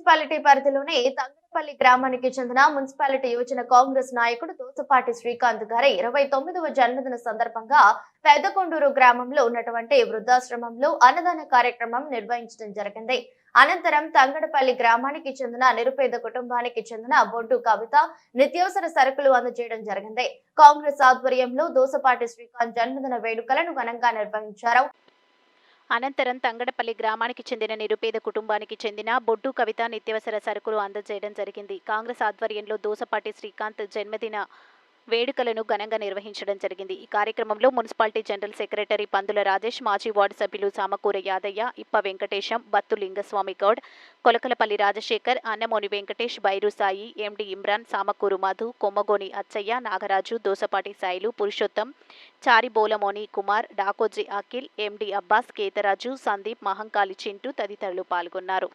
Municipality పరిధిలోని తంగడపల్లి గ్రామానికి చెందిన మున్సిపాలిటీ యువజన కాంగ్రెస్ నాయకుడు దోసపాటి శ్రీకాంత్ గారి 29వ జన్మదిన సందర్భంగా పెద్దకొండూరు గ్రామంలో ఉన్నటువంటి వృద్ధాశ్రమంలో అన్నదాన కార్యక్రమం నిర్వహించడం జరిగింది. అనంతరం తంగడపల్లి గ్రామానికి చెందిన నిరుపేద కుటుంబానికి చెందిన బొడ్డు కవిత నిత్యావసర సరుకులు అందజేయడం జరిగింది. కాంగ్రెస్ ఆధ్వర్యంలో దోసపాటి శ్రీకాంత్ జన్మదిన వేడుకలను ఘనంగా నిర్వహించారు. అనంతరం తంగడపల్లి గ్రామానికి చెందిన నిరుపేద కుటుంబానికి చెందిన బొడ్డు కవిత నిత్యావసర సరుకులు అందజేయడం జరిగింది. కాంగ్రెస్ ఆధ్వర్యంలో దోసపాటి శ్రీకాంత్ జన్మదిన వేడుకలను ఘనంగా నిర్వహించడం జరిగింది. ఈ కార్యక్రమంలో మున్సిపాలిటీ జనరల్ సెక్రటరీ పందుల రాజేష్, మాజీ వార్డు సభ్యులు సామకూర యాదయ్య, ఇప్ప వెంకటేశం, బత్తు లింగస్వామి గౌడ్, కొలకలపల్లి రాజశేఖర్, అన్నమోని వెంకటేష్, బైరు సాయి, ఎండి ఇమ్రాన్, సామకూరు మధు, కొమ్మగోని అచ్చయ్య, నాగరాజు, దోసపాటి సాయిలు, పురుషోత్తం, చారిబోలమోని కుమార్, డాకోజీ అఖిల్, ఎండి అబ్బాస్, కేతరాజు, సందీప్, మహంకాళి చింటూ తదితరులు పాల్గొన్నారు.